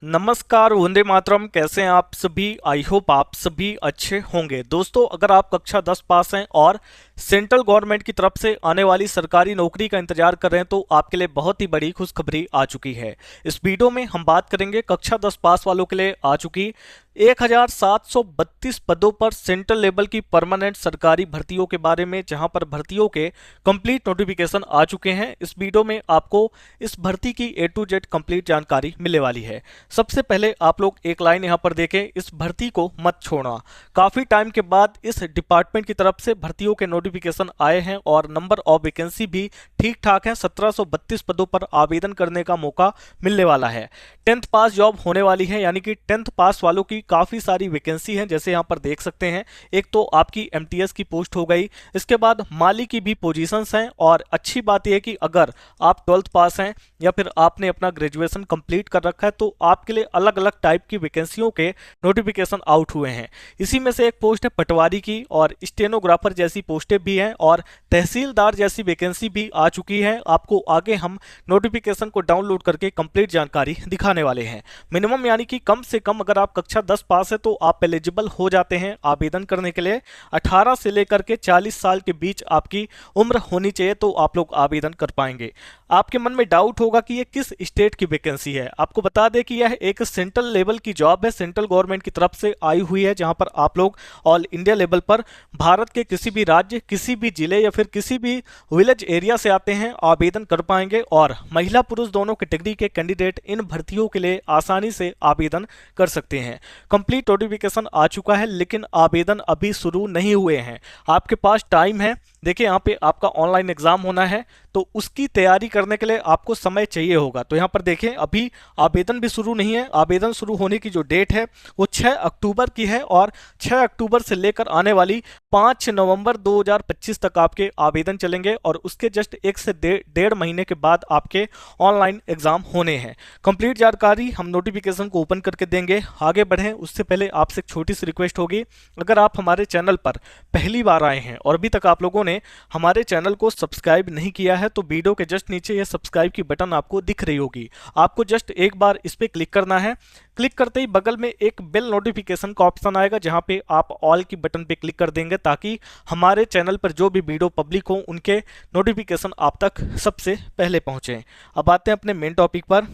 नमस्कार, वंदे मातरम। कैसे हैं आप सभी? आई होप आप सभी अच्छे होंगे। दोस्तों, अगर आप कक्षा 10 पास हैं और सेंट्रल गवर्नमेंट की तरफ से आने वाली सरकारी नौकरी का इंतजार कर रहे हैं तो आपके लिए बहुत ही बड़ी खुशखबरी आ चुकी है। इस वीडियो में हम बात करेंगे कक्षा 10 पास वालों के लिए आ चुकी 1732 पदों पर सेंट्रल लेवल की परमानेंट सरकारी भर्तियों के बारे में, जहां पर भर्तियों के कंप्लीट नोटिफिकेशन आ चुके हैं। इस वीडियो में आपको इस भर्ती की A to Z कंप्लीट जानकारी मिलने वाली है। सबसे पहले आप लोग एक लाइन यहां पर देखें, इस भर्ती को मत छोड़ना। काफी टाइम के बाद इस डिपार्टमेंट की तरफ से भर्तियों के नोटिफिकेशन आए हैं और नंबर ऑफ वैकेंसी भी ठीक ठाक है। 1732 पदों पर आवेदन करने का मौका मिलने वाला है। 10th पास जॉब होने वाली है, यानी कि 10th पास वालों की काफी सारी वैकेंसी है। जैसे यहां पर देख सकते हैं, एक तो आपकी MTS की पोस्ट हो गई, इसके बाद माली की भी पोजीशंस हैं। और अच्छी बात यह है कि अगर आप 12th पास हैं या फिर आपने अपना ग्रेजुएशन कंप्लीट कर रखा है तो आपके लिए अलग अलग टाइप की वैकेंसियों के नोटिफिकेशन आउट हुए हैं। इसी में से एक पोस्ट है पटवारी की, और स्टेनोग्राफर जैसी पोस्टें भी हैं, और तहसीलदार जैसी वैकेंसी भी आ चुकी है। आपको आगे हम नोटिफिकेशन को डाउनलोड करके कंप्लीट जानकारी दिखाने वाले हैं। मिनिमम यानी कि कम से कम अगर आप कक्षा 10 पास है तो आप एलिजिबल हो जाते हैं आवेदन करने के लिए। 18 से लेकर के 40 साल के बीच आपकी उम्र होनी चाहिए तो आप लोग आवेदन कर पाएंगे। आपके मन में डाउट होगा कि ये किस स्टेट की वैकेंसी है। आपको बता दें कि यह एक सेंट्रल लेवल की जॉब है, सेंट्रल गवर्नमेंट की तरफ से आई हुई है, जहां पर आप लोग ऑल इंडिया लेवल पर भारत के किसी भी राज्य, किसी भी जिले या फिर किसी भी विलेज एरिया से आते हैं आवेदन कर पाएंगे। और महिला पुरुष दोनों कैटेगरी के कैंडिडेट इन भर्तियों के लिए आसानी से आवेदन कर सकते हैं। कंप्लीट नोटिफिकेशन आ चुका है, लेकिन आवेदन अभी शुरू नहीं हुए हैं। आपके पास टाइम है। देखिए, यहाँ पे आपका ऑनलाइन एग्जाम होना है तो उसकी तैयारी करने के लिए आपको समय चाहिए होगा। तो यहाँ पर देखें, अभी आवेदन भी शुरू नहीं है। आवेदन शुरू होने की जो डेट है वो 6 अक्टूबर की है, और 6 अक्टूबर से लेकर आने वाली 5 नवंबर 2025 तक आपके आवेदन चलेंगे, और उसके जस्ट 1 से डेढ़ महीने के बाद आपके ऑनलाइन एग्जाम होने हैं। कंप्लीट जानकारी हम नोटिफिकेशन को ओपन करके देंगे। आगे बढ़ें उससे पहले आपसे एक छोटी सी रिक्वेस्ट होगी, अगर आप हमारे चैनल पर पहली बार आए हैं और अभी तक आप लोगों ने हमारे चैनल को सब्सक्राइब नहीं किया है तो वीडियो के जस्ट नीचे यह सब्सक्राइब की बटन आपको दिख रही होगी। आपको जस्ट एक बार इस पर क्लिक करना है। क्लिक करते ही बगल में एक बेल नोटिफिकेशन का ऑप्शन आएगा, जहां पे आप ऑल की बटन पे क्लिक कर देंगे ताकि हमारे चैनल पर जो भी वीडियो पब्लिक हो उनके नोटिफिकेशन आप तक सबसे पहले पहुंचे। अब आते हैं अपने मेन टॉपिक पर।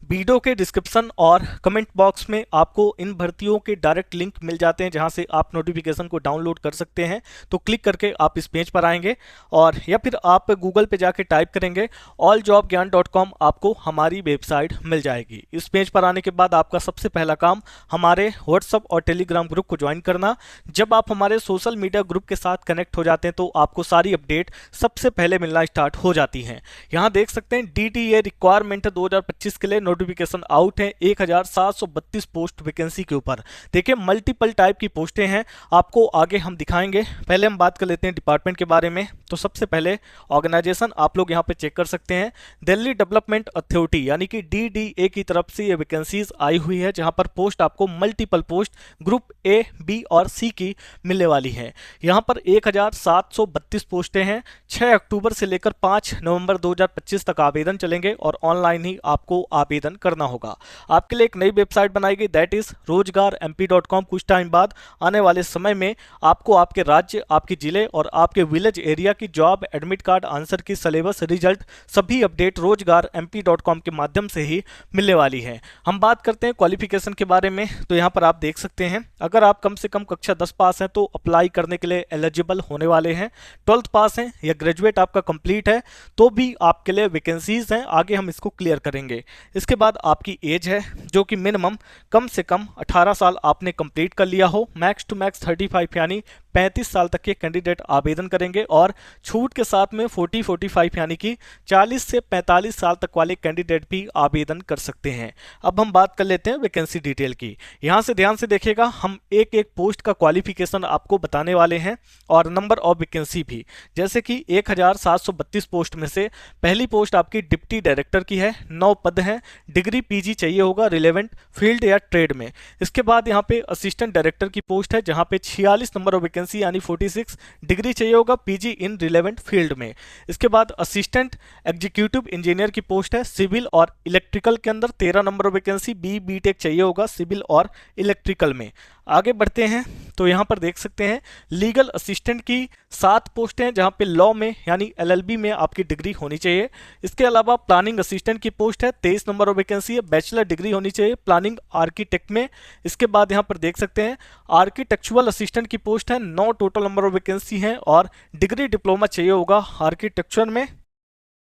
वीडियो के डिस्क्रिप्शन और कमेंट बॉक्स में आपको इन भर्तियों के डायरेक्ट लिंक मिल जाते हैं, जहां से आप नोटिफिकेशन को डाउनलोड कर सकते हैं। तो क्लिक करके आप इस पेज पर आएंगे, और या फिर आप गूगल पे जाके टाइप करेंगे alljobgyan.com, आपको हमारी वेबसाइट मिल जाएगी। इस पेज पर आने के बाद आपका सबसे पहला काम हमारे व्हाट्सअप और टेलीग्राम ग्रुप को ज्वाइन करना। जब आप हमारे सोशल मीडिया ग्रुप के साथ कनेक्ट हो जाते हैं तो आपको सारी अपडेट सबसे पहले मिलना स्टार्ट हो जाती हैं। यहाँ देख सकते हैं DTA रिक्वायरमेंट 2025 के लिए नोटिफिकेशन आउट है 1732 पोस्ट वैकेंसी के ऊपर। देखिए, मल्टीपल टाइप की पोस्टें हैं, आपको आगे हम दिखाएंगे। पहले हम बात कर लेते हैं डिपार्टमेंट के बारे में। तो सबसे पहले ऑर्गेनाइजेशन आप लोग यहां पे चेक कर सकते हैं, दिल्ली डेवलपमेंट अथॉरिटी यानी कि DDA की तरफ से ये वैकेंसीज आई हुई है, जहां पर पोस्ट आपको multiple post group A, B और C की मिलने वाली है। यहां पर 1732 पोस्टें हैं। 6 अक्टूबर से लेकर 5 नवंबर 2025 तक आवेदन चलेंगे, और ऑनलाइन ही आपको आवेदन करना होगा। आपके लिए एक नई वेबसाइट बनाई गई, दैट इज rozgarmp.com। कुछ टाइम बाद आने वाले समय में आपको आपके राज्य, आपके जिले और आपके विलेज एरिया की जॉब, एडमिट कार्ड, आंसर की सिलेबस, रिजल्ट, सभी अपडेट rozgarmp.com के माध्यम से ही मिलने वाली है। हम बात करते हैं क्वालिफिकेशन के बारे में। तो यहाँ पर आप देख सकते हैं, अगर आप कम से कम कक्षा 10 पास हैं तो अप्लाई करने के लिए एलिजिबल होने वाले हैं। 12th पास हैं या ग्रेजुएट आपका कंप्लीट है तो भी आपके लिए वैकेंसीज हैं। आगे हम इसको क्लियर करेंगे। इसके बाद आपकी एज है, जो कि मिनिमम कम से कम 18 साल आपने कंप्लीट कर लिया हो। मैक्स टू मैक्स 35 यानी 35 साल तक के कैंडिडेट आवेदन करेंगे, और छूट के साथ में 40-45 यानी कि 40 से 45 साल तक वाले कैंडिडेट भी आवेदन कर सकते हैं। अब हम बात कर लेते हैं वैकेंसी डिटेल की। यहां से ध्यान से देखिएगा, हम एक एक पोस्ट का क्वालिफिकेशन आपको बताने वाले हैं और नंबर ऑफ वैकेंसी भी। जैसे कि 1732 पोस्ट में से पहली पोस्ट आपकी डिप्टी डायरेक्टर की है, 9 पद हैं। डिग्री PG चाहिए होगा, रिलेवेंट फील्ड या ट्रेड में। इसके बाद यहाँ पे असिस्टेंट डायरेक्टर की पोस्ट है जहाँ पे 46 नंबर ऑफ वैकेंसी यानी 46 डिग्री चाहिए होगा पीजी इन रिलेवेंट फील्ड में। इसके बाद असिस्टेंट एग्जीक्यूटिव इंजीनियर की पोस्ट है सिविल और इलेक्ट्रिकल के अंदर 13 नंबर ऑफ वैकेंसी बी.टेक चाहिए होगा सिविल और इलेक्ट्रिकल में। आगे बढ़ते हैं तो यहाँ पर देख सकते हैं लीगल असिस्टेंट की 7 पोस्ट हैं जहाँ पे लॉ में यानी एलएलबी में आपकी डिग्री होनी चाहिए। इसके अलावा प्लानिंग असिस्टेंट की पोस्ट है 23 नंबर ऑफ वैकेंसी है, बैचलर डिग्री होनी चाहिए प्लानिंग आर्किटेक्ट में। इसके बाद यहाँ पर देख सकते हैं आर्किटेक्चुअल असिस्टेंट की पोस्ट है 9 टोटल नंबर ऑफ वैकेंसी है और डिग्री डिप्लोमा चाहिए होगा आर्किटेक्चर में।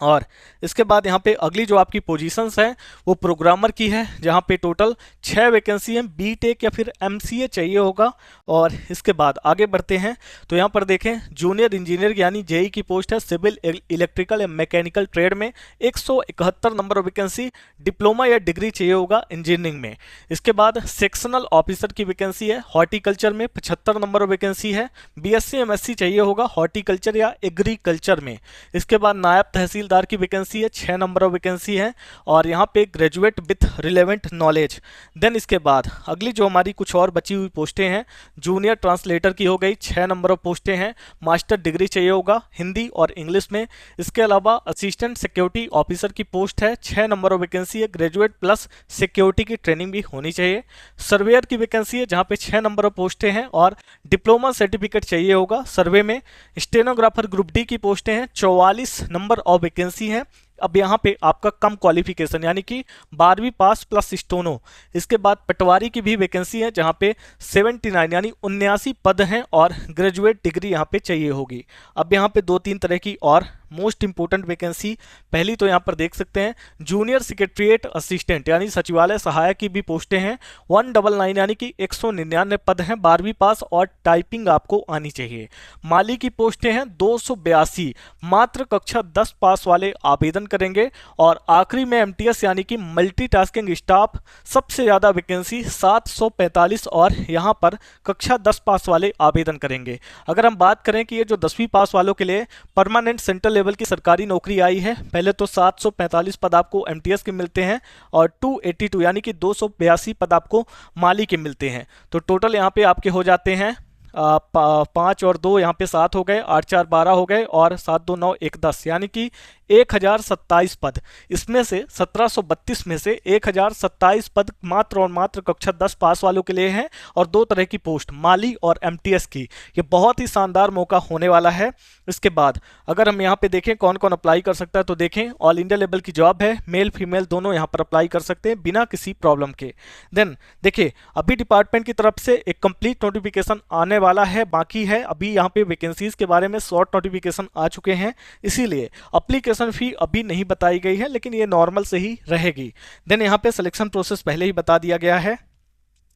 और इसके बाद यहाँ पे अगली जो आपकी पोजीशंस हैं वो प्रोग्रामर की है जहाँ पे टोटल 6 वैकेंसी हैं, बी.टेक या फिर एमसीए चाहिए होगा। और इसके बाद आगे बढ़ते हैं तो यहाँ पर देखें जूनियर इंजीनियर यानी जेई की पोस्ट है सिविल इलेक्ट्रिकल या मैकेनिकल ट्रेड में 171 नंबर ऑफ वैकेंसी, डिप्लोमा या डिग्री चाहिए होगा इंजीनियरिंग में। इसके बाद सेक्शनल ऑफिसर की वैकेंसी है हॉर्टिकल्चर में 75 नंबर ऑफ वैकेंसी है, बीएससी एमएससी चाहिए होगा हॉर्टिकल्चर या एग्रीकल्चर में। इसके बाद नायब तहसीलदार की वैकेंसी है 6 नंबर ऑफ वैकेंसी है और यहाँ पे graduate with relevant knowledge. Then इसके बाद अगली जो हमारी कुछ और बची हुई पोस्टें हैं जूनियर ट्रांसलेटर की हो गई 6 नंबर ऑफ पोस्टें हैं, मास्टर डिग्री चाहिए होगा हिंदी और इंग्लिश में। इसके अलावा असिस्टेंट सिक्योरिटी ऑफिसर की पोस्ट है 6 नंबर ऑफ वैकेंसी है, ग्रेजुएट प्लस सिक्योरिटी की ट्रेनिंग भी होनी चाहिए। सर्वेयर की वैकेंसी है जहाँ पे 6 नंबर ऑफ पोस्टें हैं और डिप्लोमा सर्टिफिकेट चाहिए होगा सर्वे में। स्टेनोग्राफर ग्रुप डी की पोस्टें हैं 44 नंबर ऑफ वैकेंसी हैं। अब यहाँ पे आपका कम क्वालिफिकेशन यानी कि 12वीं पास प्लस स्टोनो। इसके बाद पटवारी की भी वैकेंसी है जहाँ पे 79 यानी 79 पद हैं और ग्रेजुएट डिग्री यहाँ पे चाहिए होगी। अब यहाँ पे 2-3 तरह की और मोस्ट इंपोर्टेंट वैकेंसी पहली तो यहाँ पर देख सकते हैं जूनियर सेक्रेटरीट असिस्टेंट यानी सचिवालय सहायक की भी पोस्टें हैं 199 यानी कि 199 पद हैं, 12वीं पास और टाइपिंग आपको आनी चाहिए। माली की पोस्टें हैं 282, मात्र कक्षा 10 पास वाले आवेदन करेंगे। और आखिरी में एमटीएस यानी कि मल्टीटास्किंग स्टाफ सबसे ज़्यादा वैकेंसी 745 और यहाँ पर कक्षा 10 पास वाले आवेदन करेंगे। अगर हम बात करें कि ये जो 10वीं पास वालों के लिए परमानेंट सेंट्रल लेवल की सरकारी नौकरी आई है, पहले तो 745 पद आपको एमटीएस के मिलते हैं और 282 यानी कि 282 पद आपको माली के मिलते हैं। तो टोटल यहाँ पे आपके हो जाते हैं 5 और 2 यहाँ पे 7 हो गए, 8 4 12 हो गए और 7 2 9 1 10 यानी कि 1027 पद। इसमें से 1732 में से 1027 पद मात्र और मात्र कक्षा 10 पास वालों के लिए हैं और 2 तरह की पोस्ट माली और एमटीएस की। ये बहुत ही शानदार मौका होने वाला है। इसके बाद अगर हम यहाँ पे देखें कौन कौन अप्लाई कर सकता है तो देखें ऑल इंडिया लेवल की जॉब है, मेल फीमेल दोनों यहाँ पर अप्लाई कर सकते हैं बिना किसी प्रॉब्लम के। देन देखिए अभी डिपार्टमेंट की तरफ से एक कंप्लीट नोटिफिकेशन आने वाला है, बाकी है अभी यहाँ पे वैकेंसीज के बारे में शॉर्ट नोटिफिकेशन आ चुके हैं, इसीलिए अप्लीकेशन फी अभी नहीं बताई गई है लेकिन ये नॉर्मल से ही रहेगी। देन यहाँ पे सिलेक्शन प्रोसेस पहले ही बता दिया गया है।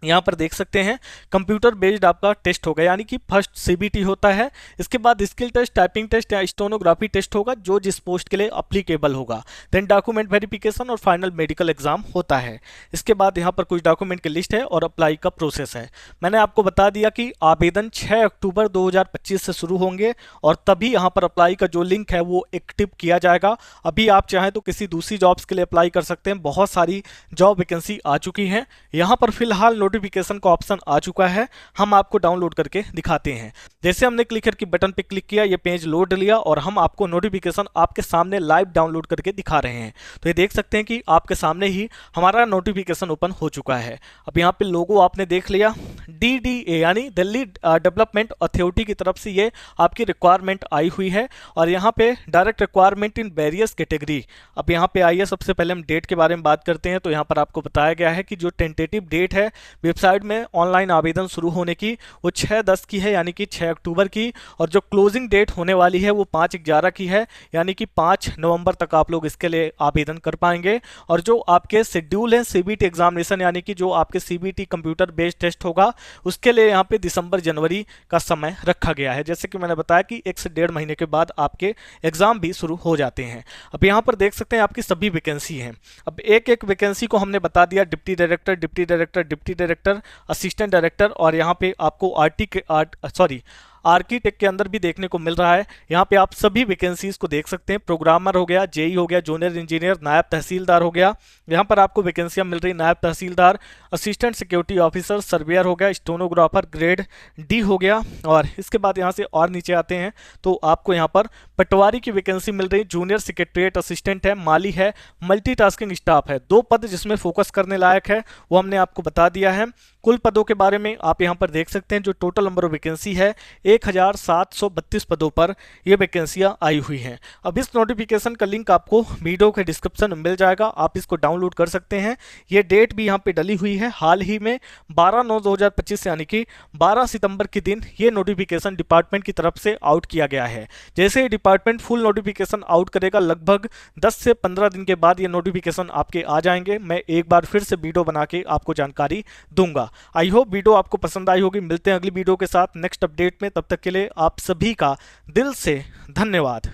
यहाँ पर देख सकते हैं कंप्यूटर बेस्ड आपका टेस्ट होगा यानी कि फर्स्ट सीबीटी होता है। इसके बाद स्किल टेस्ट, टाइपिंग टेस्ट या स्टेनोग्राफी टेस्ट होगा जो जिस पोस्ट के लिए अप्लीकेबल होगा। देन डॉक्यूमेंट वेरिफिकेशन और फाइनल मेडिकल एग्जाम होता है। इसके बाद यहाँ पर कुछ डॉक्यूमेंट की लिस्ट है और अप्लाई का प्रोसेस है। मैंने आपको बता दिया कि आवेदन 6 अक्टूबर 2025 से शुरू होंगे और तभी यहाँ पर अप्लाई का जो लिंक है वो एक्टिव किया जाएगा। अभी आप चाहें तो किसी दूसरी जॉब्स के लिए अप्लाई कर सकते हैं, बहुत सारी जॉब वैकेंसी आ चुकी हैं। यहाँ पर फिलहाल नोटिफिकेशन का ऑप्शन आ चुका है, हम आपको डाउनलोड करके दिखाते हैं। जैसे हमने क्लिकर की बटन पे क्लिक किया, ये पेज लोड लिया और हम आपको नोटिफिकेशन आपके सामने लाइव डाउनलोड करके दिखा रहे हैं। तो ये देख सकते हैं कि आपके सामने ही हमारा नोटिफिकेशन ओपन हो चुका है। अब यहाँ पे लोगो आपने देख लिया, DDA यानी दिल्ली डेवलपमेंट अथॉरिटी की तरफ से ये आपकी रिक्वायरमेंट आई हुई है और यहाँ पे direct requirement in various category. अब यहाँ पे आइए सबसे पहले हम डेट के बारे में बात करते हैं। तो यहाँ पर आपको बताया गया है कि जो टेंटेटिव डेट है वेबसाइट में ऑनलाइन आवेदन शुरू होने की वो 6/10 की है यानी कि 6 अक्टूबर की, और जो क्लोजिंग डेट होने वाली है वो 5/11 की है यानी कि 5 नवंबर तक आप लोग इसके लिए आवेदन कर पाएंगे। और जो आपके शेड्यूल है सीबीटी एग्जामिनेशन यानी कि जो आपके सीबीटी कंप्यूटर बेस्ड टेस्ट होगा उसके लिए यहाँ पे दिसंबर जनवरी का समय रखा गया है। जैसे कि मैंने बताया कि 1 से 1.5 महीने के बाद आपके एग्जाम भी शुरू हो जाते हैं। अब यहाँ पर देख सकते हैं आपकी सभी वैकेंसी हैं। अब एक एक वैकेंसी को हमने बता दिया, deputy director, deputy director, deputy director, assistant director और यहाँ पे आपको आर्किटेक्ट के अंदर भी देखने को मिल रहा है। यहाँ पे आप सभी वैकेंसीज को देख सकते हैं। प्रोग्रामर हो गया, जेई हो गया, जूनियर इंजीनियर, नायब तहसीलदार हो गया, यहाँ पर आपको वैकेंसियां मिल रही। नायब तहसीलदार, असिस्टेंट सिक्योरिटी ऑफिसर, सर्वेयर हो गया, स्टेनोग्राफर ग्रेड डी हो गया। और इसके बाद यहाँ से और नीचे आते हैं तो आपको यहाँ पर पटवारी की वैकेंसी मिल रही, जूनियर सेक्रेटरीट असिस्टेंट है, माली है, मल्टीटास्किंग स्टाफ है। 2 पद जिसमें फोकस करने लायक है वो हमने आपको बता दिया है। कुल पदों के बारे में आप यहाँ पर देख सकते हैं। जो टोटल नंबर ऑफ वैकेंसी है 1732 पदों पर ये वैकेंसियां आई हुई हैं। अब इस नोटिफिकेशन का लिंक आपको वीडियो के डिस्क्रिप्शन में मिल जाएगा, आप इसको डाउनलोड कर सकते हैं। ये डेट भी यहाँ पे डली हुई है हाल ही में 12/9/2025 यानी कि 12 सितंबर के दिन ये नोटिफिकेशन डिपार्टमेंट की तरफ से आउट किया गया है। जैसे ही डिपार्टमेंट फुल नोटिफिकेशन आउट करेगा लगभग 10 से 15 दिन के बाद ये नोटिफिकेशन आपके आ जाएंगे। मैं एक बार फिर से वीडियो बना के आपको जानकारी दूंगा। आई होप वीडियो आपको पसंद आई होगी। मिलते हैं अगली वीडियो के साथ नेक्स्ट अपडेट में, तब तक के लिए आप सभी का दिल से धन्यवाद।